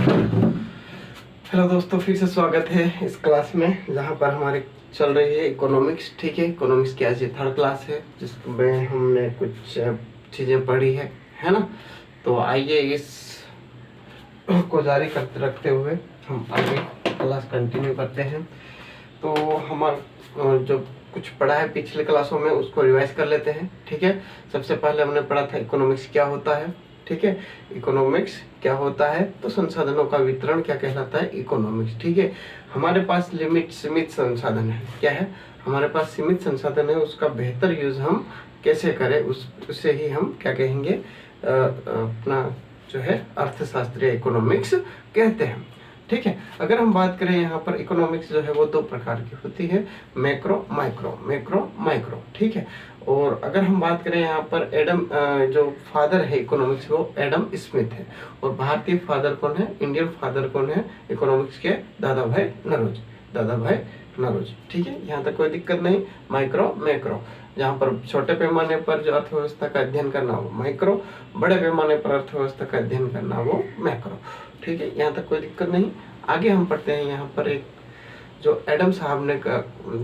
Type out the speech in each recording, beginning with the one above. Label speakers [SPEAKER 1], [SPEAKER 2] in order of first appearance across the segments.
[SPEAKER 1] Hello दोस्तों, फिर से स्वागत है इस क्लास में जहाँ पर हमारे चल रही है इकोनॉमिक्स। ठीक है, इकोनॉमिक्स की आज ये थर्ड क्लास है जिसमें हमने कुछ चीज़ें पढ़ी है ना। तो आइए इस को जारी करते रखते हुए हम आगे क्लास कंटिन्यू करते हैं। तो हमारा जो कुछ पढ़ा है पिछले क्लासों में उसको रिवाइज कर लेते हैं। ठीक है, सबसे पहले हमने पढ़ा था इकोनॉमिक्स क्या होता है। ठीक है, इकोनॉमिक्स क्या होता है तो संसाधनों का वितरण क्या कहलाता है, इकोनॉमिक्स। ठीक है, हमारे पास सीमित संसाधन है। क्या है, हमारे पास सीमित संसाधन है, उसका बेहतर यूज हम कैसे करें उससे ही हम क्या कहेंगे, अपना जो है अर्थशास्त्रीय इकोनॉमिक्स कहते हैं। ठीक है, अगर हम बात करें यहाँ पर इकोनॉमिक्स जो है वो दो प्रकार की होती है, मैक्रो माइक्रो। ठीक है, और अगर हम बात करें यहाँ पर एडम जो फादर है इकोनॉमिक्स वो एडम स्मिथ है, और भारतीय फादर कौन है, इंडियन फादर कौन है इकोनॉमिक्स के, दादा भाई नरोज। ठीक है, यहाँ तक कोई दिक्कत नहीं। मैक्रो जहाँ पर छोटे पैमाने पर जो अर्थव्यवस्था का अध्ययन करना वो माइक्रो, बड़े पैमाने पर अर्थव्यवस्था का अध्ययन करना वो मैक्रो। ठीक है, यहाँ तक कोई दिक्कत नहीं। आगे हम पढ़ते हैं यहाँ पर एक जो एडम साहब ने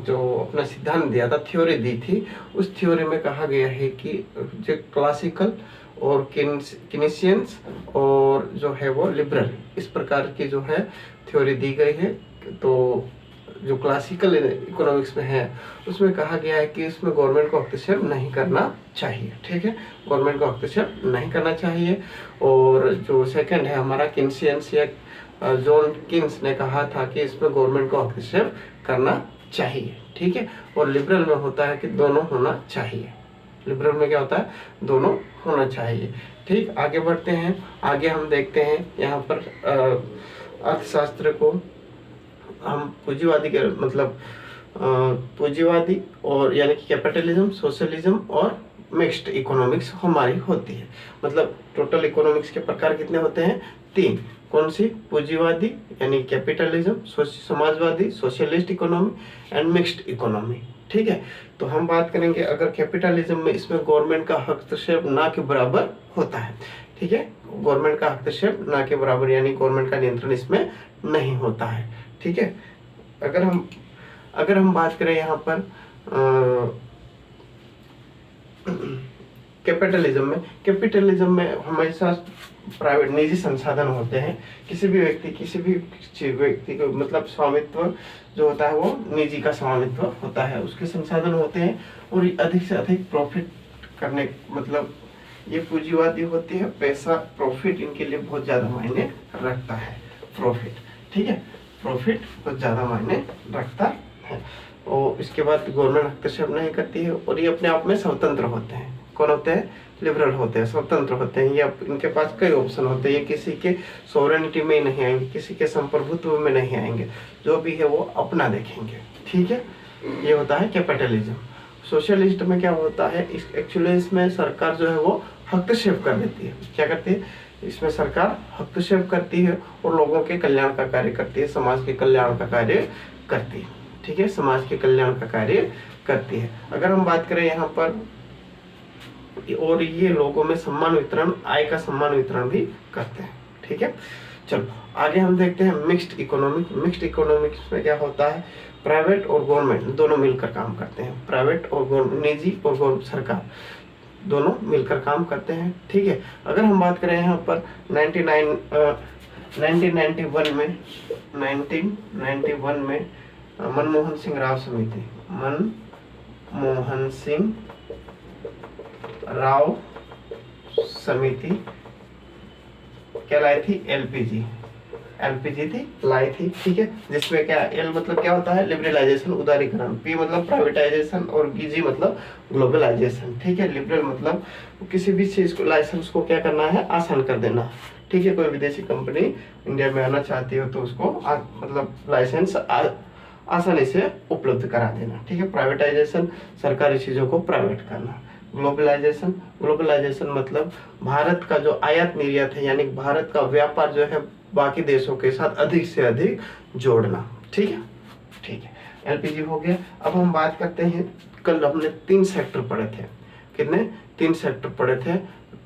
[SPEAKER 1] जो अपना सिद्धांत दिया था, थ्योरी दी थी, उस थ्योरी में कहा गया है कि जो क्लासिकल और किनेशियंस और जो है वो लिबरल, इस प्रकार की जो है थ्योरी दी गई है। तो जो क्लासिकल इकोनॉमिक्स में है उसमें कहा गया है कि इसमें गवर्नमेंट को हस्तक्षेप नहीं करना चाहिए। ठीक है, गवर्नमेंट को हस्तक्षेप नहीं करना चाहिए। और जो सेकंड है हमारा किनेशियंस या जॉन किन्स ने कहा था कि इसमें गवर्नमेंट को हस्तक्षेप करना चाहिए। ठीक है, और लिबरल में होता है कि दोनों होना चाहिए। लिबरल में क्या होता है, दोनों होना चाहिए। ठीक, आगे बढ़ते हैं। आगे हम देखते हैं यहाँ पर अर्थशास्त्र को हम पूंजीवादी के मतलब पूंजीवादी और यानी कि कैपिटलिज्म, सोशलिज्म और मिक्स्ड इकोनॉमिक्स हमारी होती है। मतलब टोटल इकोनॉमिक्स के प्रकार कितने होते हैं, 3। कौन सी, पूंजीवादी यानी capitalism, Samajwadi socialist economy and mixed economy. ठीक है, तो हम बात करेंगे अगर कैपिटलिज्म में, इसमें गवर्नमेंट का हस्तक्षेप ना के बराबर होता है। ठीक है, गवर्नमेंट का हस्तक्षेप ना के बराबर यानी गवर्नमेंट का नियंत्रण इसमें नहीं होता है। ठीक है, अगर हम बात करें यहाँ पर कैपिटलिज्म में हमेशा प्राइवेट निजी संसाधन होते हैं। किसी भी व्यक्ति को मतलब स्वामित्व जो होता है वो निजी का स्वामित्व होता है, उसके संसाधन होते हैं और अधिक से अधिक प्रॉफिट करने मतलब ये पूंजीवादी होती है। पैसा प्रॉफिट इनके लिए बहुत ज्यादा मायने रखता है, प्रॉफिट। ठीक है, प्रॉफिट बहुत ज्यादा मायने रखता है। और इसके बाद गवर्नमेंट हस्तक्षेप नहीं करती है और ये अपने आप में स्वतंत्र होते हैं। कौन होते हैं, लिबरल होते हैं, स्वतंत्र होते हैं। ये इनके पास कई ऑप्शन होते हैं, ये किसी के सोवरेनिटी में नहीं आएंगे, किसी के संप्रभुत्व में नहीं आएंगे, जो भी है वो अपना देखेंगे। ठीक है, ये होता है कैपिटलिज्म। सोशलिस्ट में क्या होता है, एक्चुअली इसमें सरकार जो है वो हस्तक्षेप कर देती है। क्या करती है, इसमें सरकार हस्तक्षेप करती है और लोगों के कल्याण का कार्य करती है, समाज के कल्याण का कार्य करती है। ठीक है, समाज के कल्याण का कार्य करती है। अगर हम बात करें यहाँ पर, और ये लोगों में सम्मान वितरण, आय का सम्मान वितरण भी करते हैं। ठीक है, चलो आगे हम देखते हैं मिक्स्ड इकोनॉमिक्स में क्या होता है, प्राइवेट और गवर्नमेंट दोनों मिलकर काम करते हैं। प्राइवेट और निजी और सरकार दोनों मिलकर काम करते हैं। ठीक है, अगर हम बात करें यहाँ पर 1991 में मनमोहन सिंह राव समिति क्या लाई थी, एलपीजी थी लाई थी। ठीक है, जिसमें क्या, एल मतलब क्या होता है, लिबरलाइजेशन उदारीकरण, पी मतलब प्राइवेटाइजेशन और जी मतलब ग्लोबलाइजेशन। ठीक है, लिबरल मतलब किसी भी चीज को, लाइसेंस को क्या करना है, आसान कर देना। ठीक है, कोई विदेशी कंपनी इंडिया में आना चाहती हो तो उसको मतलब लाइसेंस आसानी से उपलब्ध करा देना। ठीक है, प्राइवेटाइजेशन सरकारी चीजों को प्राइवेट करना। ग्लोबलाइजेशन मतलब भारत का जो आयात निर्यात है यानी भारत का व्यापार जो है बाकी देशों के साथ अधिक से अधिक जोड़ना। ठीक है, एलपीजी हो गया। अब हम बात करते हैं, कल हमने 3 सेक्टर पढ़े थे। कितने, 3 सेक्टर पढ़े थे,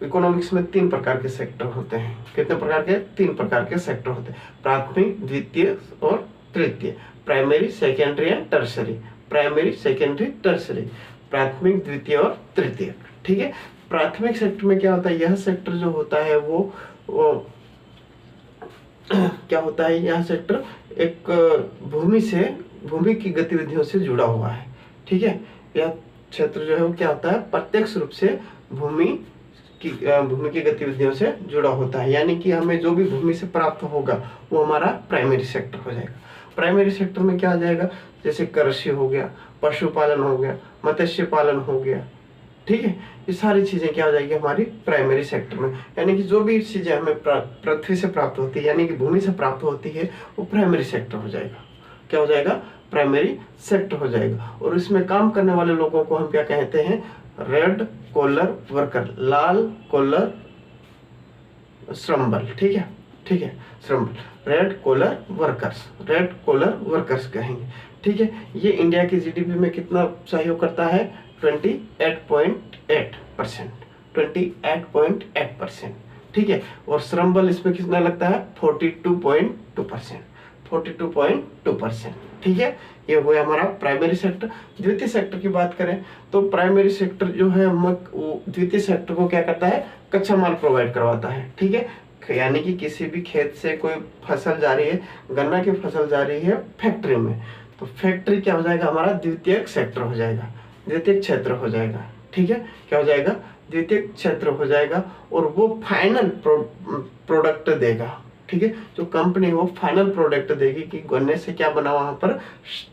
[SPEAKER 1] इकोनॉमिक्स में 3 प्रकार के सेक्टर होते हैं। कितने प्रकार के? 3 प्रकार के सेक्टर होते हैं, प्राथमिक, द्वितीय और तृतीय। Primary, secondary and tertiary. Primary, secondary, tertiary, प्राथमिक, द्वितीय और तृतीय। ठीक है। प्राथमिक सेक्टर में क्या होता है? यह सेक्टर जो होता है वो क्या होता है? यह सेक्टर एक भूमि की गतिविधियों से जुड़ा हुआ है। ठीक है। यह क्षेत्र जो है वो क्या होता है? प्रत्यक्ष रूप से भूमि की गतिविधियों से जुड़ा होता है, यानी कि हमें जो भी भूमि से प्राप्त होगा वो हमारा प्राइमरी सेक्टर हो जाएगा। प्राइमरी सेक्टर में क्या आ जाएगा? जैसे कृषि हो गया, पशुपालन हो गया, मत्स्य पालन हो गया। ठीक है। ये सारी चीजें क्या हो जाएगी? हमारी प्राइमरी सेक्टर में, यानी कि जो भी चीजें हमें पृथ्वी से प्राप्त होती है, यानी कि भूमि से प्राप्त होती है, वो प्राइमरी सेक्टर हो जाएगा। क्या हो जाएगा? प्राइमरी सेक्टर हो जाएगा। और इसमें काम करने वाले लोगों को हम क्या कहते हैं? रेड कॉलर वर्कर, लाल कॉलर श्रमबल। ठीक है, ठीक है, श्रमबल, रेड कॉलर वर्कर्स कहेंगे। ठीक है। ये इंडिया की जीडीपी में कितना सहयोग करता है? 28.8%, 28.8%। ठीक है। और श्रमबल इसमें कितना लगता है? 42.2%, 42.2%। ठीक है। ये हुआ हमारा प्राइमरी सेक्टर। द्वितीय सेक्टर की बात करें तो प्राइमरी सेक्टर जो है द्वितीय सेक्टर को क्या करता है? कच्चा माल प्रोवाइड करवाता है। ठीक है। यानी कि किसी भी खेत से कोई फसल जा रही है, गन्ना की फसल जा रही है फैक्ट्री में, तो फैक्ट्री क्या हो जाएगा? हमारा द्वितीय सेक्टर हो जाएगा, द्वितीय क्षेत्र हो जाएगा। ठीक है। क्या हो जाएगा? द्वितीय क्षेत्र हो जाएगा। और वो फाइनल प्रोडक्ट देगा। ठीक है। जो कंपनी वो फाइनल प्रोडक्ट देगी कि गन्ने से क्या बना, वहां पर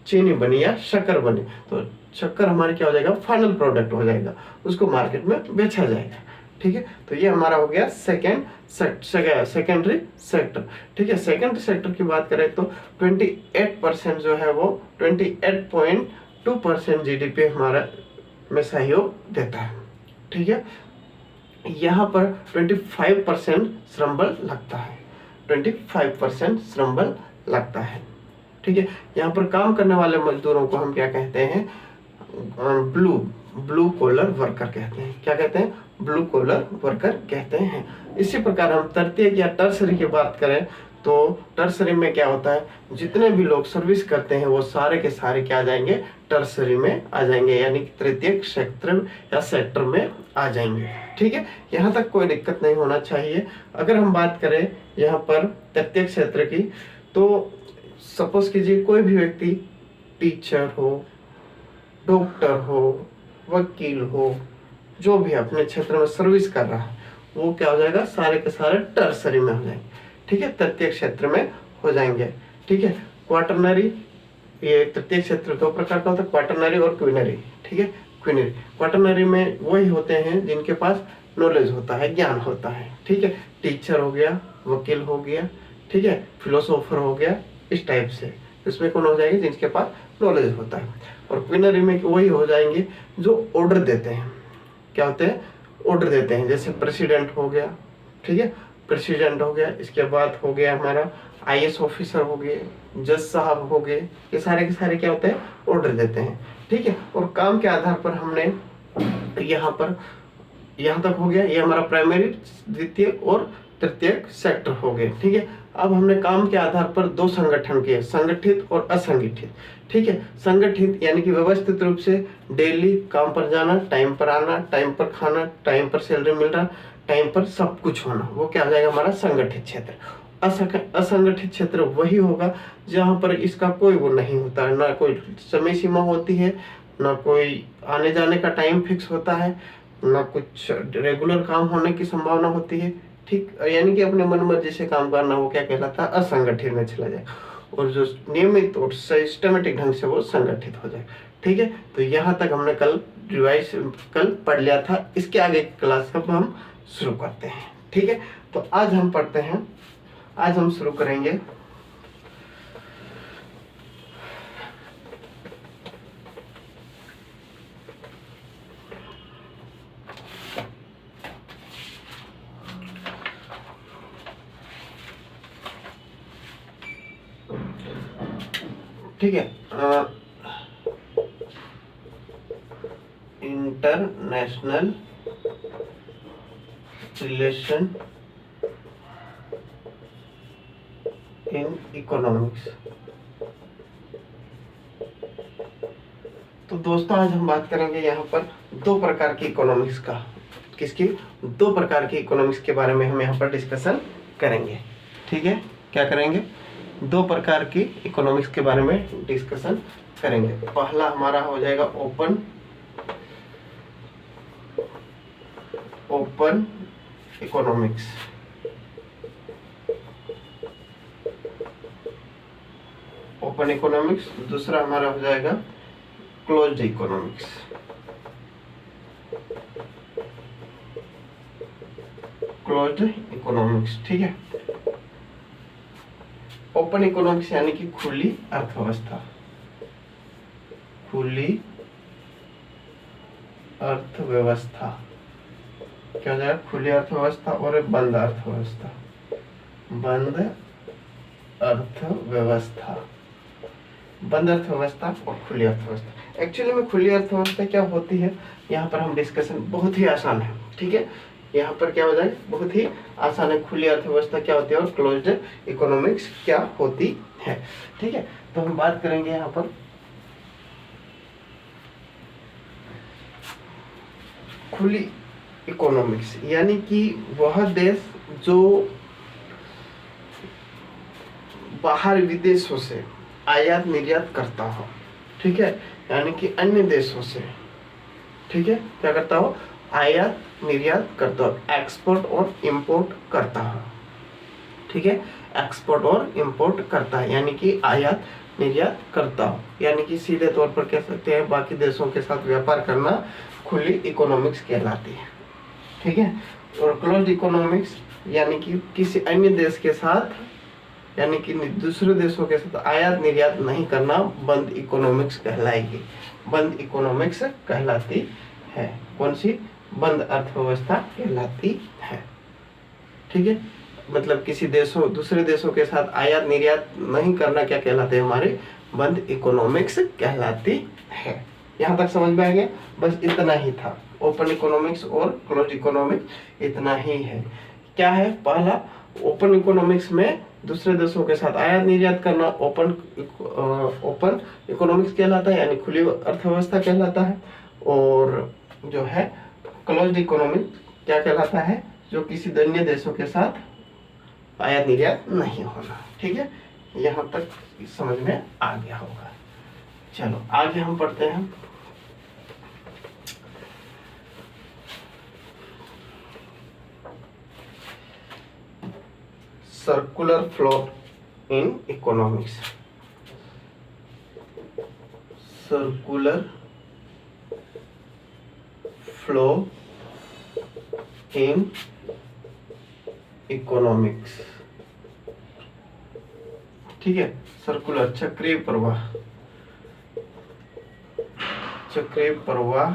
[SPEAKER 1] चीनी बनी या शक्कर बनी, तो शक्कर हमारी क्या हो जाएगा? फाइनल प्रोडक्ट हो जाएगा, उसको मार्केट में बेचा जाएगा। ठीक है। तो ये हमारा हो गया सेकेंडरी सेक्टर। ठीक है। सेकेंडरी सेक्टर की बात करें तो 28% जो है वो 28.2% जीडीपी हमारा में सहयोग देता है। ठीक है। यहाँ पर 25% श्रमबल लगता है, 25% श्रमबल लगता है। ठीक है। यहाँ पर काम करने वाले मजदूरों को हम क्या कहते हैं? ब्लू कॉलर वर्कर कहते हैं। क्या कहते हैं? ब्लू कॉलर वर्कर कहते हैं। इसी प्रकार हम तृतीय या टर्सरी की बात करें तो टर्सरी में क्या होता है? जितने भी लोग सर्विस करते हैं वो सारे के सारे क्या आ जाएंगे? टर्सरी में आ जाएंगे, यानी कि तृतीय क्षेत्र या सेक्टर में आ जाएंगे। ठीक है। यहाँ तक कोई दिक्कत नहीं होना चाहिए। अगर हम बात करें यहाँ पर तृतीय क्षेत्र की, तो सपोज कीजिए कोई भी व्यक्ति टीचर हो, डॉक्टर हो, वकील हो, जो भी अपने क्षेत्र में सर्विस कर रहा है, वो क्या हो जाएगा? सारे के सारे टर्सरी में हो जाएंगे। ठीक है। तृतीय क्षेत्र में हो जाएंगे। ठीक है। क्वाटरनरी, ये तृतीय क्षेत्र 2 प्रकार का होता है, क्वाटरनरी और क्विनरी। ठीक है। क्विनरी, क्वाटरनरी में वही होते हैं जिनके पास नॉलेज होता है, ज्ञान होता है। ठीक है। टीचर हो गया, वकील हो गया, ठीक है, फिलोसोफर हो गया, इस टाइप से इसमें कौन हो जाएंगे? जिनके पास नॉलेज होता है। और क्विनरी में वही हो जाएंगे जो ऑर्डर देते हैं। क्या होते हैं? ऑर्डर देते हैं। जैसे प्रेसिडेंट हो गया, ठीक है, प्रेसिडेंट हो गया, इसके बाद हो गया हमारा आईएएस ऑफिसर हो गए, जज साहब हो गए, ये सारे के सारे क्या होते हैं? ऑर्डर देते हैं। ठीक है। और काम के आधार पर हमने यहाँ तक हो गया, ये हमारा प्राइमरी, द्वितीय और तृतीय सेक्टर हो गए। ठीक है। अब हमने काम के आधार पर 2 संगठन किए, संगठित और असंगठित। ठीक है। संगठित यानी कि व्यवस्थित रूप से डेली काम पर जाना, टाइम पर आना, टाइम पर खाना, टाइम पर सैलरी मिल रहा, टाइम पर सब कुछ होना, वो क्या हो जाएगा? हमारा संगठित क्षेत्र। असंगठित क्षेत्र वही होगा जहां पर इसका कोई वो नहीं होता है, ना कोई समय सीमा होती है, ना कोई आने जाने का टाइम फिक्स होता है, ना कुछ रेगुलर काम होने की संभावना होती है। ठीक, यानी कि अपने मन मर्जी से काम करना, वो क्या कहलाता है? असंगठित में चला जाए। और जो नियमित और सिस्टमेटिक ढंग से वो संगठित हो जाए। ठीक है। तो यहाँ तक हमने कल पढ़ लिया था। इसके आगे क्लास अब हम शुरू करते हैं। ठीक है। तो आज हम पढ़ते हैं, आज हम शुरू करेंगे ठीक है इंटरनेशनल रिलेशन इन इकोनॉमिक्स। तो दोस्तों आज हम बात करेंगे यहाँ पर दो प्रकार की इकोनॉमिक्स का। किसकी? दो प्रकार की इकोनॉमिक्स के बारे में हम यहाँ पर डिस्कशन करेंगे। ठीक है, क्या करेंगे? दो प्रकार की इकोनॉमिक्स के बारे में डिस्कशन करेंगे। पहला हमारा हो जाएगा ओपन इकोनॉमिक्स। Open economics. दूसरा हमारा हो जाएगा क्लोज्ड इकोनॉमिक्स। Closed economics. ठीक है, ओपन इकोनॉमिक्स यानी कि खुली अर्थव्यवस्था। खुली अर्थव्यवस्था क्या हो जाएगा? खुली अर्थव्यवस्था और बंद अर्थव्यवस्था। बंद अर्थव्यवस्था, बंद अर्थव्यवस्था और खुली अर्थव्यवस्था। एक्चुअली में खुली अर्थव्यवस्था क्या होती है, यहाँ पर हम डिस्कशन बहुत ही आसान है। ठीक है, यहाँ पर क्या हो जाए, बहुत ही आसान है। खुली अर्थव्यवस्था क्या होती है और क्लोज्ड इकोनॉमिक्स क्या होती है। ठीक है, तो हम बात करेंगे यहाँ पर खुली इकोनॉमिक्स, यानी कि वह देश जो बाहर विदेशों से आयात निर्यात करता हो। ठीक है, यानी कि अन्य देशों से, ठीक है, क्या करता हो? आयात निर्यात करता हो, एक्सपोर्ट और इंपोर्ट करता हो। ठीक है, एक्सपोर्ट और इंपोर्ट करता है, यानी कि आयात निर्यात करता हो, यानी कि सीधे तौर पर कह सकते हैं बाकी देशों के साथ व्यापार करना खुली इकोनॉमिक्स कहलाती है। ठीक है, और क्लोज्ड इकोनॉमिक्स यानी कि किसी अन्य देश के साथ, यानी कि दूसरे देशों के साथ आयात निर्यात नहीं करना बंद इकोनॉमिक्स कहलाएगी। बंद इकोनॉमिक्स कहलाती है। कौन सी? बंद अर्थव्यवस्था कहलाती है। ठीक है, मतलब किसी देशों, दूसरे देशों के साथ आयात निर्यात नहीं करना क्या कहलाते हैं? हमारे बंद इकोनॉमिक्स कहलाती है। यहाँ तक समझ में आ गया? बस इतना ही था। ओपन इकोनॉमिक्स और क्लोज्ड इकोनॉमिक्स इतना ही है। क्या है? पहला ओपन इकोनॉमिक्स में दूसरे देशों के साथ आयात निर्यात करना ओपन इकोनॉमिक्स कहलाता है, यानी खुली अर्थव्यवस्था कहलाता है। और जो है क्लोज्ड इकोनॉमिक्स क्या कहलाता है? जो किसी अन्य देशों के साथ आयात निर्यात नहीं होना। ठीक है, यहाँ तक समझ में आ गया होगा। चलो आगे हम पढ़ते हैं। Circular flow in economics. Circular flow in economics. ठीक है, सर्कुलर चक्रीय प्रवाह। चक्रीय प्रवाह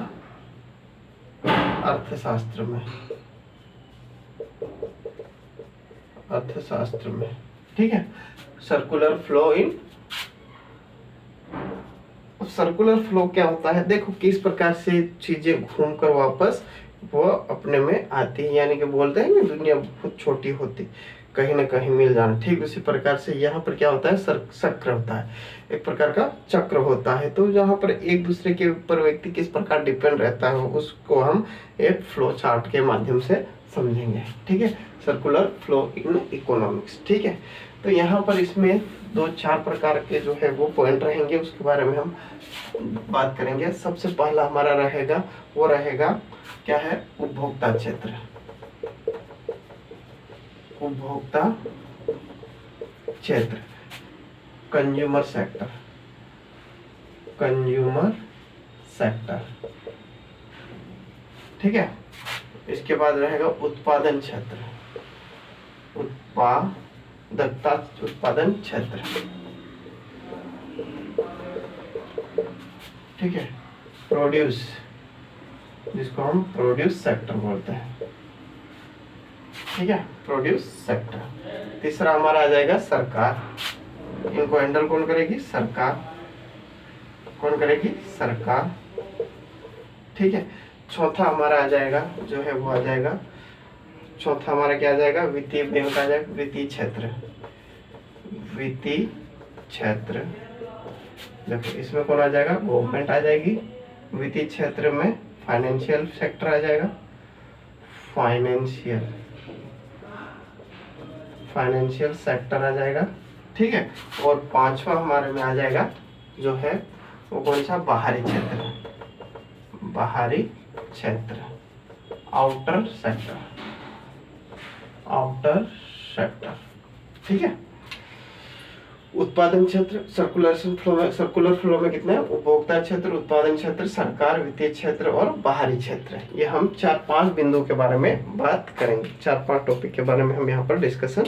[SPEAKER 1] अर्थशास्त्र में, अर्थशास्त्र में। ठीक है, circular flow in. Circular flow क्या होता है? देखो किस प्रकार से चीजें घूमकर वापस वो अपने में आती है, यानी कि बोलते हैं ना दुनिया बहुत छोटी होती, कहीं ना कहीं मिल जाना। ठीक उसी प्रकार से यहाँ पर क्या होता है? चक्र होता है, एक प्रकार का चक्र होता है। तो जहाँ पर एक दूसरे के ऊपर व्यक्ति किस प्रकार डिपेंड रहता है उसको हम एक फ्लो चार्ट के माध्यम से समझेंगे। ठीक है, सर्कुलर फ्लो इन इकोनॉमिक्स। ठीक है, तो यहाँ पर इसमें 2-4 प्रकार के जो है वो पॉइंट रहेंगे, उसके बारे में हम बात करेंगे। सबसे पहला हमारा रहेगा, वो रहेगा क्या है? उपभोक्ता क्षेत्र। उपभोक्ता क्षेत्र, कंज्यूमर सेक्टर। Consumer sector. ठीक है, इसके बाद रहेगा उत्पादन क्षेत्र। उत्पादन क्षेत्र। ठीक है, प्रोड्यूस, जिसको हम प्रोड्यूस सेक्टर बोलते हैं। ठीक है, प्रोड्यूस सेक्टर। तीसरा हमारा आ जाएगा सरकार। इनको हैंडल कौन करेगी? सरकार। कौन करेगी? सरकार। ठीक है, चौथा हमारा आ जाएगा जो है वो आ जाएगा चौथा हमारा क्या आ जाएगा, वित्तीय बैंक आ जाएगा, वित्तीय क्षेत्र। वित्तीय क्षेत्र, देखो इसमें कौन आ जाएगा, गवर्नमेंट आ जाएगी। वित्तीय क्षेत्र में फाइनेंशियल सेक्टर आ जाएगा, फाइनेंशियल सेक्टर आ जाएगा, ठीक है। और पांचवा हमारे में आ जाएगा जो है वो कौन सा, बाहरी क्षेत्र, बाहरी क्षेत्र, आउटर सेक्टर, आउटर सेक्टर, ठीक है। उत्पादन क्षेत्र, सर्कुलर फ्लो में कितने हैं, उपभोक्ता क्षेत्र, उत्पादन क्षेत्र, सरकार, वित्तीय क्षेत्र और बाहरी क्षेत्र। ये हम 4-5 बिंदुओं के बारे में बात करेंगे, 4-5 टॉपिक के बारे में हम यहाँ पर डिस्कशन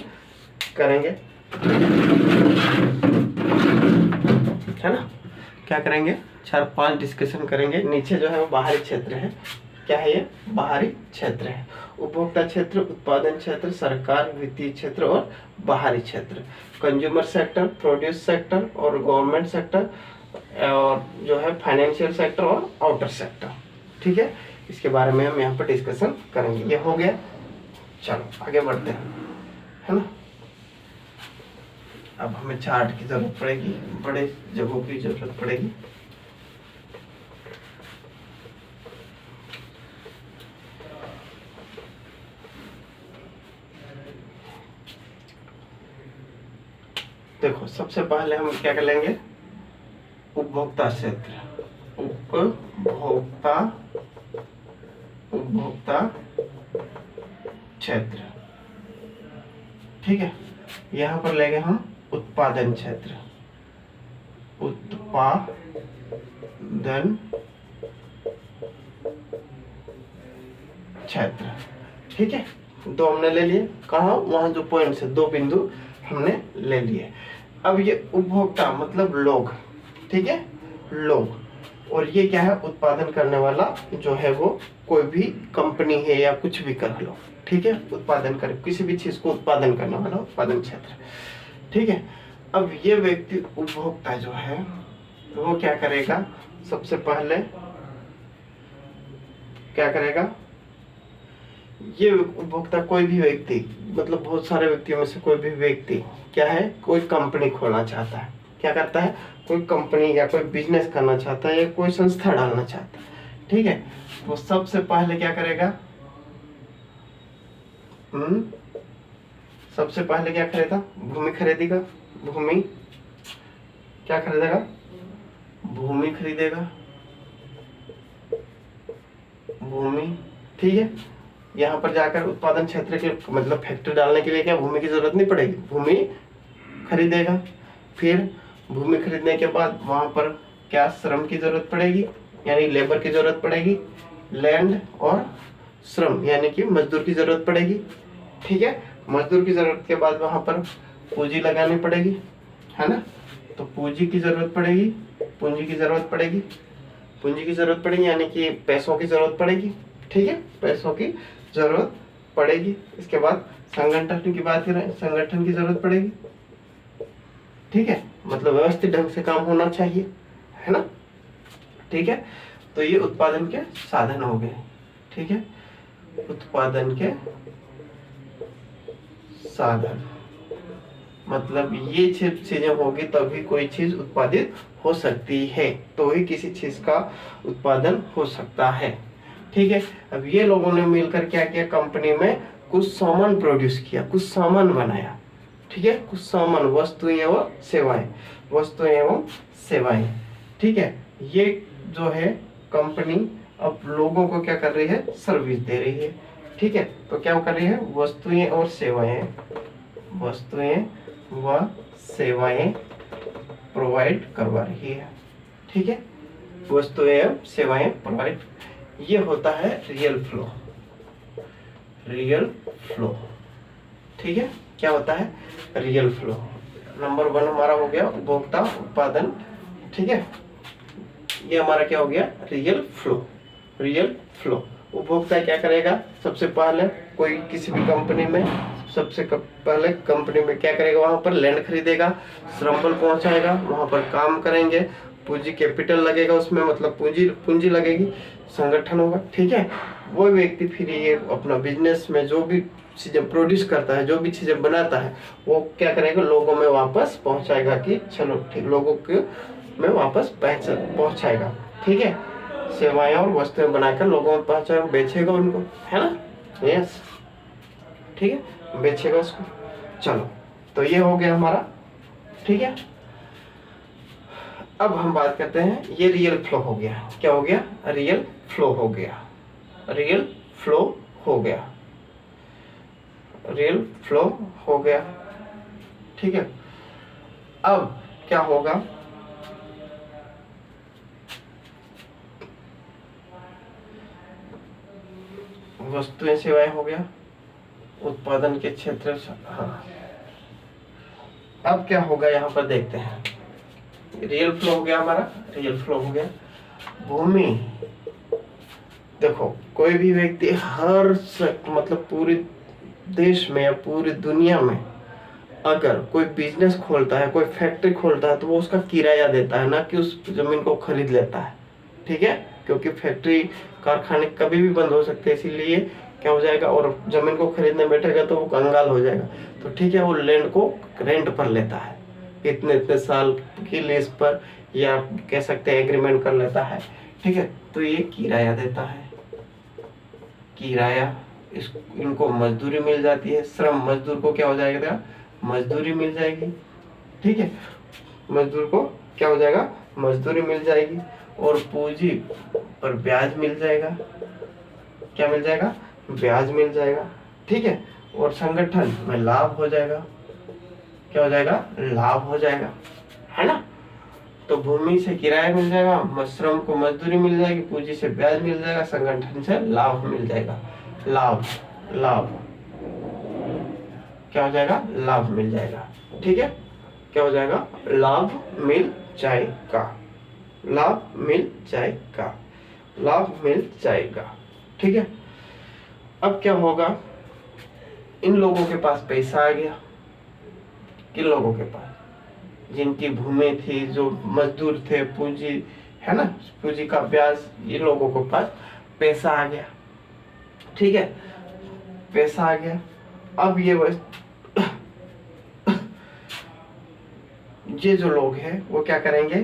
[SPEAKER 1] करेंगे, है ना। क्या करेंगे, 4-5 डिस्कशन करेंगे। नीचे जो है वो बाहरी क्षेत्र है, क्या है ये, बाहरी क्षेत्र है। उपभोक्ता क्षेत्र, उत्पादन क्षेत्र, सरकार, वित्तीय क्षेत्र और बाहरी क्षेत्र। कंज्यूमर सेक्टर, प्रोड्यूस सेक्टर और गवर्नमेंट सेक्टर, और जो है फाइनेंशियल सेक्टर और आउटर सेक्टर, ठीक है। इसके बारे में हम यहाँ पर डिस्कशन करेंगे। ये हो गया, चलो आगे बढ़ते हैं, है ना। अब हमें चार्ट की जरूरत पड़ेगी, बड़े जगहों की जरूरत पड़ेगी। देखो सबसे पहले हम क्या कर लेंगे, उपभोक्ता क्षेत्र, उपभोक्ता क्षेत्र, ठीक है। यहाँ पर लेंगे हम उत्पादन क्षेत्र, उत्पादन क्षेत्र, ठीक है। दो हमने ले लिए, कहा वहां जो पॉइंट है, 2 बिंदु हमने ले लिए। अब ये उपभोक्ता मतलब लोग, ठीक है, लोग। और ये क्या है, उत्पादन करने वाला जो है वो कोई भी कंपनी है या कुछ भी कर लो, ठीक है, उत्पादन कर, किसी भी चीज को उत्पादन करने वाला उत्पादन क्षेत्र, ठीक है। अब ये व्यक्ति उपभोक्ता जो है वो क्या करेगा, सबसे पहले क्या करेगा, ये उपभोक्ता कोई भी व्यक्ति, मतलब बहुत सारे व्यक्तियों में से कोई भी व्यक्ति क्या है, कोई कंपनी खोलना चाहता है, क्या करता है, कोई कंपनी या कोई बिजनेस करना चाहता है या कोई संस्था डालना चाहता है, ठीक है। वो सबसे पहले क्या करेगा, सबसे पहले क्या खरीदेगा, भूमि खरीदेगा, भूमि क्या खरीदेगा, भूमि खरीदेगा, भूमि, ठीक है। यहाँ पर जाकर उत्पादन क्षेत्र के मतलब फैक्ट्री डालने के लिए क्या भूमि की जरूरत नहीं पड़ेगी, भूमि खरीदेगा। फिर भूमि खरीदने के बाद वहां पर क्या श्रम की जरूरत पड़ेगी, यानी लेबर की जरूरत पड़ेगी, लैंड और श्रम यानी कि मजदूर की जरूरत पड़ेगी, ठीक है। मजदूर की जरूरत के बाद वहां पर पूंजी लगानी पड़ेगी, है ना। तो पूंजी की जरूरत पड़ेगी, पूंजी की जरूरत पड़ेगी, पूंजी की जरूरत पड़ेगी यानी कि पैसों की जरूरत पड़ेगी, ठीक है, पैसों की जरूरत पड़ेगी। इसके बाद संगठन की बात करें, संगठन की जरूरत पड़ेगी, ठीक है, मतलब व्यवस्थित ढंग से काम होना चाहिए, है ना, ठीक है। तो ये उत्पादन के साधन हो गए, ठीक है, उत्पादन के साधन, मतलब ये चीजें होगी तभी कोई चीज उत्पादित हो सकती है, तो ही किसी चीज का उत्पादन हो सकता है, ठीक है। अब ये लोगों ने मिलकर क्या किया, कंपनी में कुछ सामान प्रोड्यूस किया, कुछ सामान बनाया, ठीक है, कुछ सामान, वस्तुएं और सेवाएं, वस्तुएं एवं सेवाएं, ठीक है। ये जो है कंपनी अब लोगों को क्या कर रही है, सर्विस दे रही है, ठीक है। तो क्या कर रही है, वस्तुएं और सेवाएं, वस्तुएं व सेवाएं प्रोवाइड करवा रही है, ठीक है, वस्तुएं एवं सेवाएं प्रोवाइड। ये होता है रियल फ्लो, रियल फ्लो, ठीक है। क्या होता है, रियल फ्लो। नंबर 1 हमारा हो गया उपभोक्ता उत्पादन, ठीक है। ये हमारा क्या हो गया, रियल फ्लो, रियल फ्लो। उपभोक्ता क्या करेगा, सबसे पहले कोई किसी भी कंपनी में सबसे पहले कंपनी में क्या करेगा, वहां पर लैंड खरीदेगा, श्रम बल पहुंचाएगा, वहां पर काम करेंगे, पूंजी कैपिटल लगेगा उसमें, मतलब पूंजी पूंजी लगेगी, संगठन होगा, ठीक है। वो व्यक्ति फिर ये अपना बिजनेस में जो भी चीजें प्रोड्यूस करता है, जो भी चीजें बनाता है, वो क्या करेगा, लोगों में वापस पहुंचाएगा कि चलो ठीक, लोगों के में वापस पहुंचाएगा, ठीक है। सेवाएं और वस्तुएं बनाकर लोगों में पहुंचाएगा, बेचेगा उनको, है ना। यस, ठीक है, बेचेगा उसको। चलो, तो ये हो गया हमारा, ठीक है। अब हम बात करते हैं, ये रियल फ्लो हो गया। क्या हो गया, रियल फ्लो हो गया, रियल फ्लो हो गया, रियल फ्लो हो गया, ठीक है। अब क्या होगा, वस्तुएं सेवाएं हो गया, उत्पादन के क्षेत्र। हाँ, अब क्या होगा यहाँ पर देखते हैं। रियल फ्लो हो गया हमारा, रियल फ्लो हो गया। भूमि, देखो कोई भी व्यक्ति हर मतलब पूरे देश में या पूरी दुनिया में अगर कोई बिजनेस खोलता है, कोई फैक्ट्री खोलता है, तो वो उसका किराया देता है, ना कि उस जमीन को खरीद लेता है, ठीक है। क्योंकि फैक्ट्री कारखाने कभी भी बंद हो सकते हैं, इसीलिए क्या हो जाएगा, और जमीन को खरीदने बैठेगा तो वो कंगाल हो जाएगा, तो ठीक है, वो लैंड को रेंट पर लेता है, इतने इतने साल की लीज पर, या कह सकते हैं एग्रीमेंट कर लेता है, ठीक है। तो ये किराया देता है, किराया, इनको मजदूरी मिल जाती है, श्रम, मजदूर को क्या हो जाएगा, मजदूरी मिल जाएगी, ठीक है। मजदूर को क्या हो जाएगा, मजदूरी मिल जाएगी, और पूंजी पर ब्याज मिल जाएगा, क्या मिल जाएगा, ब्याज मिल जाएगा, ठीक है। और संगठन में लाभ हो जाएगा, क्या हो जाएगा, लाभ हो जाएगा, है ना। तो भूमि से किराया मिल जाएगा, श्रम को मजदूरी मिल जाएगी, पूंजी से ब्याज मिल जाएगा, संगठन से लाभ मिल जाएगा, लाभ, लाभ, क्या हो जाएगा, लाभ मिल जाएगा, ठीक है। क्या हो जाएगा, लाभ मिल जाएगा, लाभ मिल जाएगा, लाभ मिल जाएगा, ठीक है। अब क्या होगा, इन लोगों के पास पैसा आ गया, किन लोगों के पास, जिनकी भूमि थी, जो मजदूर थे, पूंजी, है ना, पूंजी का ब्याज, ये लोगों के पास पैसा आ गया, ठीक है, पैसा आ गया। अब ये जो लोग हैं वो क्या करेंगे,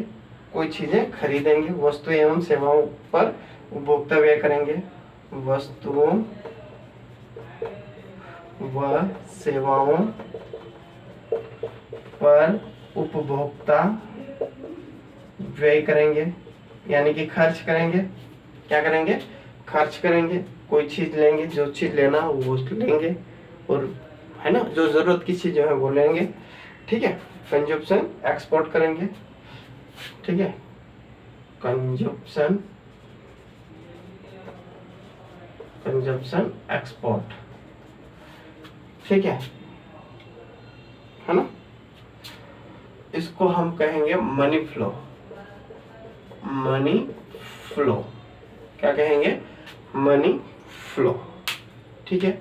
[SPEAKER 1] कोई चीजें खरीदेंगे, वस्तु एवं सेवाओं पर उपभोक्ता व्यय करेंगे, वस्तुओं व सेवाओं पर उपभोक्ता व्यय करेंगे, यानी कि खर्च करेंगे, क्या करेंगे, खर्च करेंगे, कोई चीज लेंगे, जो चीज लेना हो वो लेंगे, और है ना, जो जरूरत की चीज है वो लेंगे, ठीक है। कंजप्शन एक्सपोर्ट करेंगे, ठीक है, कंजप्शन, कंजप्शन एक्सपोर्ट, ठीक है ना। इसको हम कहेंगे मनी फ्लो, मनी फ्लो, क्या कहेंगे, मनी फ्लो, ठीक है।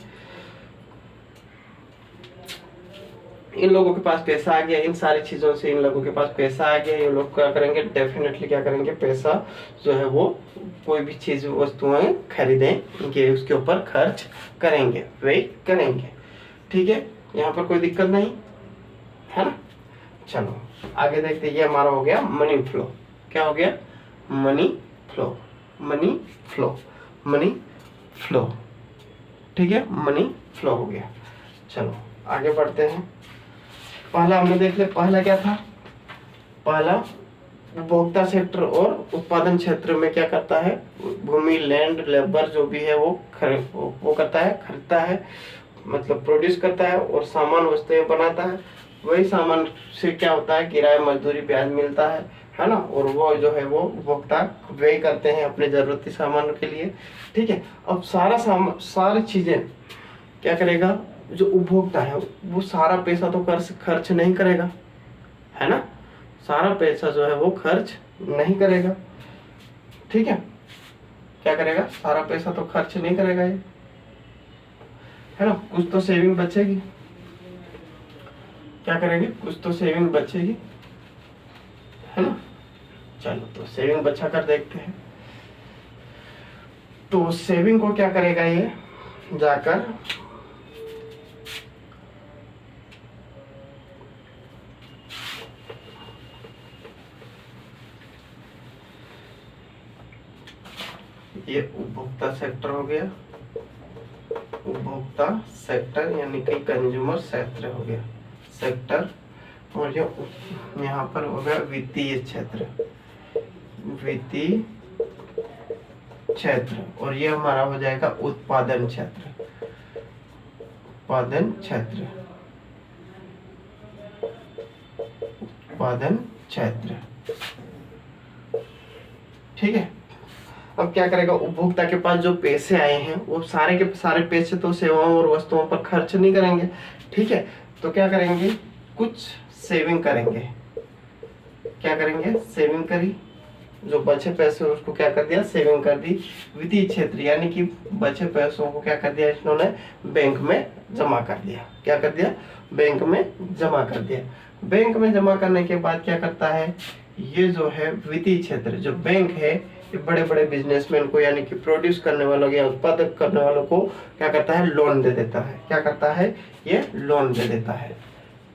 [SPEAKER 1] इन लोगों के पास पैसा आ गया, इन सारी चीजों से इन लोगों के पास पैसा आ गया, ये लोग क्या करेंगे, डेफिनेटली क्या करेंगे, पैसा जो है वो कोई भी चीज वस्तुएं खरीदेंगे, उसके ऊपर खर्च करेंगे, व्यय करेंगे, ठीक है। यहाँ पर कोई दिक्कत नहीं है ना। चलो आगे देखते हैं, ये हमारा हो गया मनी फ्लो, क्या हो गया, money flow, money flow, money flow, ठीक है, मनी फ्लो हो गया। चलो आगे बढ़ते हैं। पहला हमने देख लिया, पहला क्या था, पहला उपभोक्ता क्षेत्र और उत्पादन क्षेत्र में क्या करता है, भूमि, लैंड, लेबर जो भी है वो करता है, खरीदता है, मतलब प्रोड्यूस करता है, और सामान वस्तुएं बनाता है। वही सामान से क्या होता है, किराया, मजदूरी, ब्याज मिलता है ना। और वो जो है वो उपभोक्ता व्यय करते हैं अपने जरूरती सामान के लिए, ठीक है। अब सारी चीजें क्या करेगा, जो उपभोक्ता है वो सारा पैसा तो खर्च नहीं करेगा, है ना, सारा पैसा जो है वो खर्च नहीं करेगा, ठीक है। क्या करेगा, सारा पैसा तो खर्च नहीं करेगा ये, है ना, कुछ तो सेविंग बचेगी, क्या करेंगे, कुछ तो सेविंग बचेगी, है ना। चलो तो सेविंग बचा कर देखते हैं। तो सेविंग को क्या करेगा ये, जाकर ये उपभोक्ता सेक्टर हो गया, उपभोक्ता सेक्टर यानी कि कंज्यूमर सेक्टर हो गया सेक्टर, और यहाँ पर हो गया वित्तीय क्षेत्र, वित्तीय क्षेत्र, और ये हमारा हो जाएगा उत्पादन क्षेत्र, उत्पादन क्षेत्र, उत्पादन क्षेत्र। ठीक है। अब क्या करेगा, उपभोक्ता के पास जो पैसे आए हैं वो सारे के सारे पैसे तो सेवाओं और वस्तुओं पर खर्च नहीं करेंगे। ठीक है, तो क्या करेंगे, कुछ सेविंग करेंगे। क्या करेंगे, सेविंग करी, जो बचे पैसे उसको क्या कर दिया, सेविंग कर दी। वित्तीय क्षेत्र यानी कि बचे पैसों को क्या कर दिया इन्होंने, बैंक में जमा कर दिया। क्या कर दिया, बैंक में जमा कर दिया। बैंक में जमा करने के बाद क्या करता है, ये जो है वित्तीय क्षेत्र, जो बैंक है, ये बड़े बड़े बिजनेसमैन को यानी कि प्रोड्यूस करने वालों या उत्पादक करने वालों को क्या करता है, लोन दे देता है। क्या करता है, ये लोन दे देता है।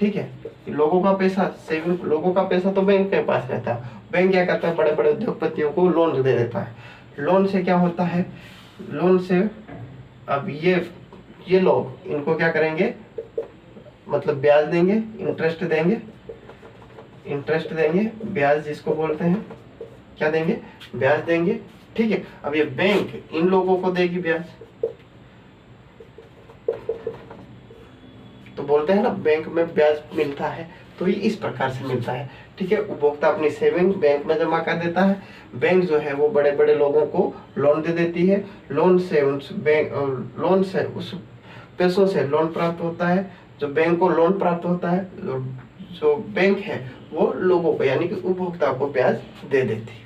[SPEAKER 1] ठीक है, लोगों का पैसा सेविंग, लोगों का पैसा तो बैंक के पास रहता है, बैंक क्या करता है, बड़े बड़े उद्योगपतियों को लोन दे देता है। लोन से क्या होता है, लोन से अब ये लोग इनको क्या करेंगे, मतलब ब्याज देंगे, इंटरेस्ट देंगे, इंटरेस्ट देंगे, ब्याज जिसको बोलते हैं, क्या देंगे, ब्याज देंगे। ठीक है, अब ये बैंक इन लोगों को देगी ब्याज, तो बोलते हैं ना बैंक में ब्याज मिलता है, तो ये इस प्रकार से मिलता है। ठीक है, उपभोक्ता अपनी सेविंग बैंक में जमा कर देता है, बैंक जो है वो बड़े बड़े लोगों को लोन दे देती है, लोन से उस पैसों से लोन प्राप्त होता है, जो बैंक को लोन प्राप्त होता है, जो बैंक है वो लोगों को यानी कि उपभोक्ता को ब्याज दे देती है।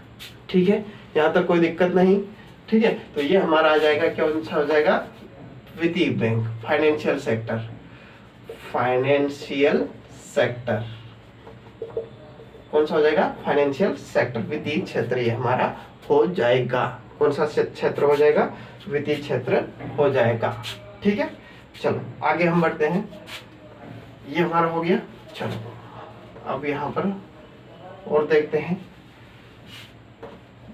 [SPEAKER 1] ठीक है, यहाँ तक कोई दिक्कत नहीं। ठीक है, तो ये हमारा आ जाएगा, क्या हो जाएगा, वित्तीय bank, financial sector, financial sector कौन सा हो जाएगा, फाइनेंशियल सेक्टर, वित्तीय क्षेत्र ये हमारा हो जाएगा। कौन सा क्षेत्र हो जाएगा, वित्तीय क्षेत्र हो जाएगा। ठीक है, चलो आगे हम बढ़ते हैं, ये हमारा हो गया। चलो अब यहाँ पर और देखते हैं,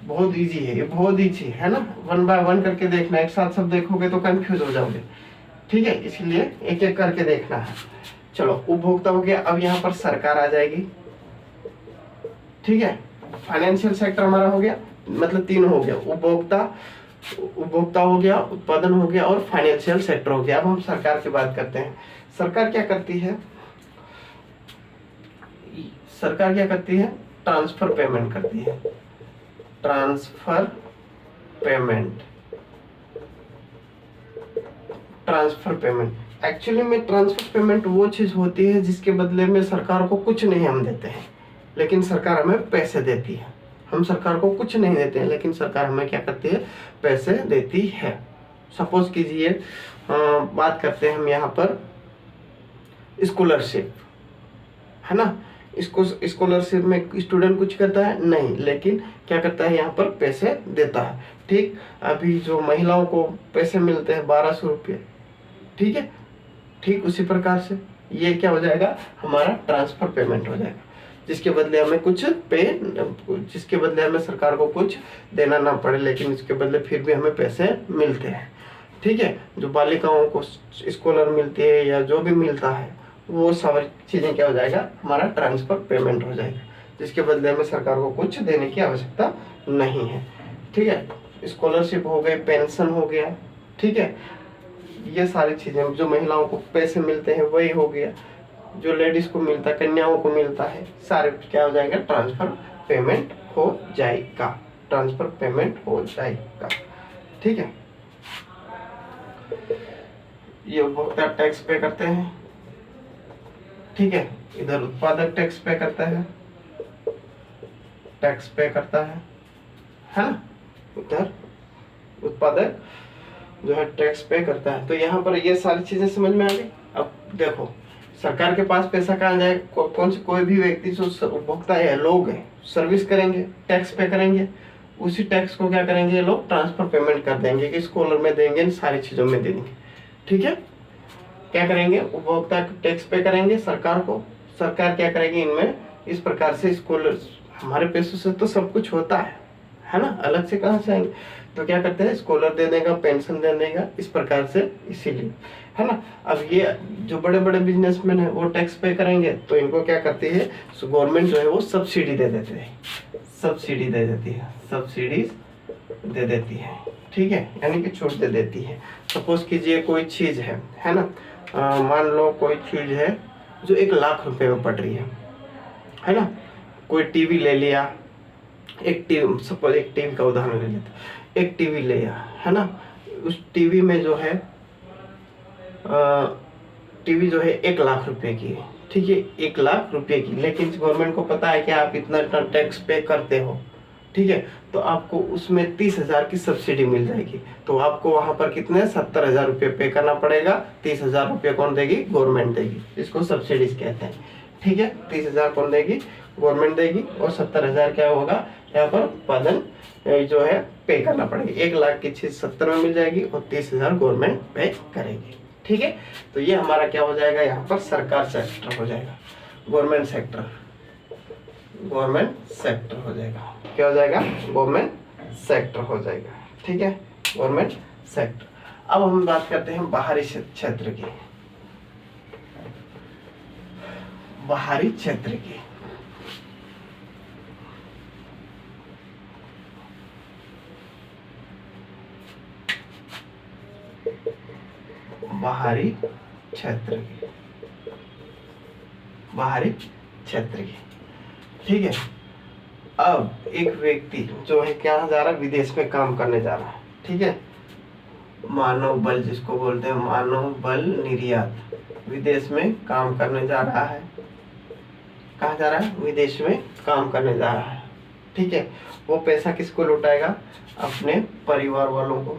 [SPEAKER 1] बहुत इजी है ये, बहुत इजी है ना, 1 बाय 1 करके देखना, एक साथ सब देखोगे तो कंफ्यूज हो जाओगे। ठीक है, इसलिए एक एक करके देखना है। चलो उपभोक्ता हो गया, अब यहाँ पर सरकार आ जाएगी। ठीक है, फाइनेंशियल सेक्टर हमारा हो गया, मतलब 3 हो गया, उपभोक्ता हो गया, उत्पादन हो गया और फाइनेंशियल सेक्टर हो गया। अब हम सरकार की बात करते हैं। सरकार क्या करती है, सरकार क्या करती है, ट्रांसफर पेमेंट करती है, transfer payment, transfer payment. Actually में ट्रांसफर पेमेंट वो चीज होती है जिसके बदले में सरकार को कुछ नहीं हम देते हैं, लेकिन सरकार हमें पैसे देती है। हम सरकार को कुछ नहीं देते हैं, लेकिन सरकार हमें क्या करती है, पैसे देती है। सपोज कीजिए बात करते हैं हम यहाँ पर स्कॉलरशिप, है ना, इसको स्कॉलरशिप में स्टूडेंट कुछ करता है नहीं, लेकिन क्या करता है, यहाँ पर पैसे देता है। ठीक, अभी जो महिलाओं को पैसे मिलते हैं 1200 रुपये, ठीक है, ठीक उसी प्रकार से ये क्या हो जाएगा, हमारा ट्रांसफर पेमेंट हो जाएगा, जिसके बदले हमें जिसके बदले हमें सरकार को कुछ देना ना पड़े, लेकिन इसके बदले फिर भी हमें पैसे मिलते हैं। ठीक है, जो बालिकाओं को स्कॉलर मिलती है या जो भी मिलता है, वो सारी चीज़ें क्या हो जाएगा, हमारा ट्रांसफर पेमेंट हो जाएगा, जिसके बदले में सरकार को कुछ देने की आवश्यकता नहीं है। ठीक है, स्कॉलरशिप हो गई, पेंशन हो गया, ठीक है, ये सारी चीज़ें जो महिलाओं को पैसे मिलते हैं वही हो गया, जो लेडीज को मिलता है, कन्याओं को मिलता है, सारे क्या हो जाएगा, ट्रांसफर पेमेंट हो जाएगा, ट्रांसफर पेमेंट हो जाएगा। ठीक है, ये उपभोक्ता टैक्स पे करते हैं। ठीक है, इधर उत्पादक टैक्स पे करता है, टैक्स पे करता है ना, इधर उत्पादक जो है टैक्स पे करता है। तो यहाँ पर ये सारी चीजें समझ में आ गई। अब देखो सरकार के पास पैसा कहाँ जाए, कौन से कोई भी व्यक्ति जो उपभोक्ता है, लोग है, सर्विस करेंगे, टैक्स पे करेंगे, उसी टैक्स को क्या करेंगे ये लोग ट्रांसफर पेमेंट कर देंगे कि स्कॉलर में देंगे, इन सारी चीज़ों में देंगे। ठीक है, क्या करेंगे उपभोक्ता टैक्स पे करेंगे सरकार को, सरकार क्या करेगी इनमें इस प्रकार से स्कॉलर, हमारे पैसों से तो सब कुछ होता है ना, अलग से कहाँ से आएंगे, तो क्या करते हैं स्कॉलर दे देगा, पेंशन दे देगा, इस प्रकार से, इसीलिए है ना। अब ये जो बड़े बड़े बिजनेसमैन है वो टैक्स पे करेंगे, तो इनको क्या करती है गवर्नमेंट जो है वो सब्सिडी दे देते हैं, सब्सिडी दे देती है, सब्सिडीज दे देती है। ठीक है, यानी कि छूट दे देती है। सपोज कीजिए कोई चीज़ है ना, मान लो कोई चीज़ है जो 1,00,000 रुपए में पड़ रही है ना, कोई टीवी ले लिया, एक टीवी, सपोज एक टीवी का उदाहरण ले लेते, एक टीवी ले लिया है ना, उस टीवी में जो है टीवी जो है 1,00,000 रुपए की है। ठीक है, 1,00,000 रुपए की, लेकिन गवर्नमेंट को पता है कि आप इतना टैक्स पे करते हो। ठीक है, तो आपको उसमें 30,000 की सब्सिडी मिल जाएगी, तो आपको वहां पर कितने 70,000 रुपये पे करना पड़ेगा, 30,000 रुपये कौन देगी, गवर्नमेंट देगी, इसको सब्सिडीज कहते हैं। ठीक है, 30,000 कौन देगी, गवर्नमेंट देगी, और 70,000 क्या होगा यहाँ पर उत्पादन जो है पे करना पड़ेगी। 1,00,000 की चीज 70 में मिल जाएगी और 30,000 गवर्नमेंट पे करेगी। ठीक है, तो ये हमारा क्या हो जाएगा, यहाँ पर सरकार सेक्टर हो जाएगा, गवर्नमेंट सेक्टर, गवर्नमेंट सेक्टर हो जाएगा, क्या हो जाएगा, गवर्नमेंट सेक्टर हो जाएगा। ठीक है, गवर्नमेंट सेक्टर। अब हम बात करते हैं बाहरी क्षेत्र की, बाहरी क्षेत्र की। बाहरी क्षेत्र की, बाहरी क्षेत्र की। ठीक है, अब एक व्यक्ति जो है क्या जा रहा है, विदेश में काम करने जा रहा है। ठीक है, मानव बल जिसको बोलते हैं, मानव बल निर्यात, विदेश में काम करने जा रहा है। कहाँ जा रहा है, विदेश में काम करने जा रहा है। ठीक है, वो पैसा किसको लौटाएगा, अपने परिवार वालों को।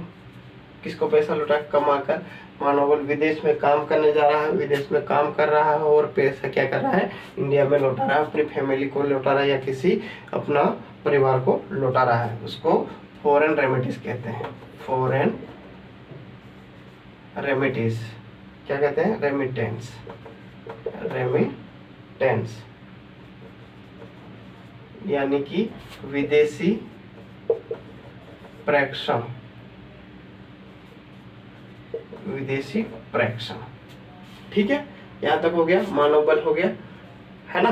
[SPEAKER 1] किसको पैसा लौटाएगा, कमाकर। मानव बल विदेश में काम करने जा रहा है, विदेश में काम कर रहा है और पैसा क्या कर रहा है, इंडिया में लौटा रहा है, अपनी फैमिली को लौटा रहा है या किसी अपना परिवार को लौटा रहा है। उसको फॉरेन रेमिटेंस कहते हैं, फॉरेन रेमिटेंस, क्या कहते हैं, रेमिटेंस, रेमिटेंस यानी कि विदेशी प्रेषण, विदेशी प्रेषण। ठीक है, यहाँ तक हो गया, मानव बल हो गया, है ना।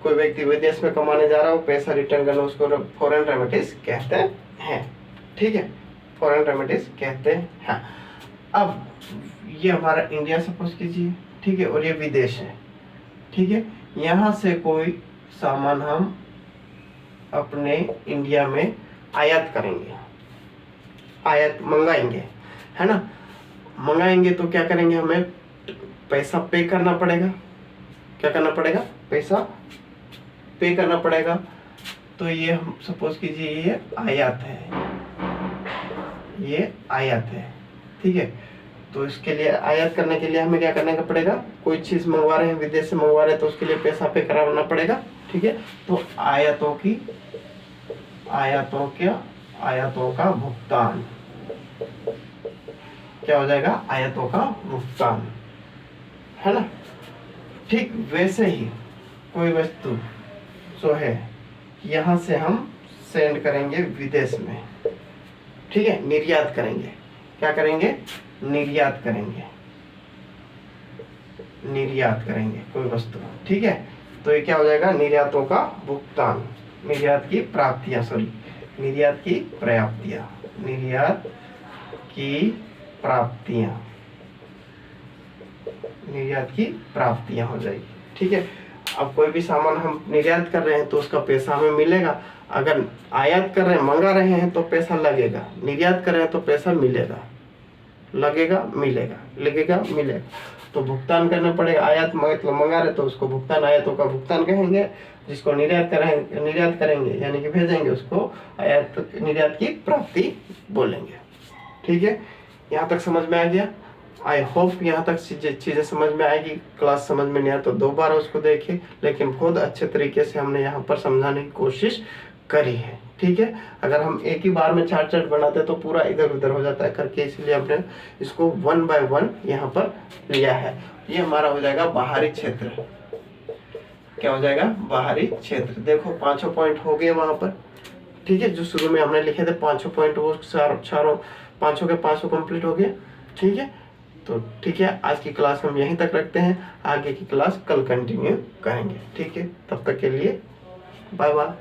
[SPEAKER 1] कोई व्यक्ति विदेश में कमाने जा रहा हो, पैसा रिटर्न करना, उसको फॉरेन रेमिटेंस कहते हैं। ठीक है, फॉरेन रेमिटेंस कहते हैं। अब ये हमारा इंडिया सपोज कीजिए, ठीक है, और ये विदेश है। ठीक है, यहाँ से कोई सामान हम अपने इंडिया में आयात करेंगे, आयात मंगाएंगे, है ना। मंगाएंगे तो क्या करेंगे, हमें पैसा पे करना पड़ेगा। क्या करना पड़ेगा, पैसा पे करना पड़ेगा। तो ये हम सपोज कीजिए ये आयात है, ये आयात है। ठीक है, तो इसके लिए आयात करने के लिए हमें क्या करने का पड़ेगा, कोई चीज मंगवा रहे हैं, विदेश से मंगवा रहे हैं, तो उसके लिए पैसा पे कराना पड़ेगा। ठीक है, तो आयातों का भुगतान क्या हो जाएगा, आयातों का भुगतान, है ना। ठीक वैसे ही कोई वस्तु जो है यहाँ से हम सेंड करेंगे विदेश में। ठीक है, निर्यात करेंगे। क्या करेंगे, निर्यात करेंगे, निर्यात करेंगे कोई वस्तु। ठीक है, तो ये क्या हो जाएगा, निर्यातों का भुगतान, निर्यात की प्राप्तियां, सॉरी निर्यात की प्राप्तियां, निर्यात की प्राप्तियां, निर्यात की प्राप्तियां हो जाएगी। ठीक है, अब कोई भी सामान हम निर्यात कर रहे हैं तो उसका पैसा हमें मिलेगा। अगर आयात कर रहे हैं, मंगा रहे हैं तो पैसा लगेगा, निर्यात कर रहे हैं तो पैसा मिलेगा, लगेगा मिलेगा, लगेगा मिलेगा। तो भुगतान करना पड़ेगा। आयात मतलब मंगा रहे तो उसको भुगतान, आयातों का भुगतान कहेंगे। जिसको निर्यात करेंगे, निर्यात करेंगे यानी कि भेजेंगे, उसको आयात निर्यात की प्राप्ति बोलेंगे। ठीक है, यहाँ तक समझ में आ गया। आई होप यहाँ तक चीज़ें समझ में आएगी। क्लास समझ में नहीं आया तो दोबारा उसको देखें, लेकिन बहुत अच्छे तरीके से हमने यहाँ पर समझाने की कोशिश करी है। ठीक है, अगर हम एक ही बार में चार्ट चार्ट बनाते तो पूरा इधर उधर हो जाता है करके, इसलिए हमने इसको 1 बाय 1 यहाँ पर लिया है। ये हमारा हो जाएगा बाहरी क्षेत्र। क्या हो जाएगा? बाहरी क्षेत्र। देखो 5 पॉइंट हो गए वहां पर। ठीक है, जो शुरू में हमने लिखे थे 5 पॉइंट, वो चारों 5 के 5 कंप्लीट हो गए। ठीक है, तो ठीक है, आज की क्लास हम यहीं तक रखते हैं, आगे की क्लास कल कंटिन्यू करेंगे। ठीक है, तब तक के लिए बाय बाय।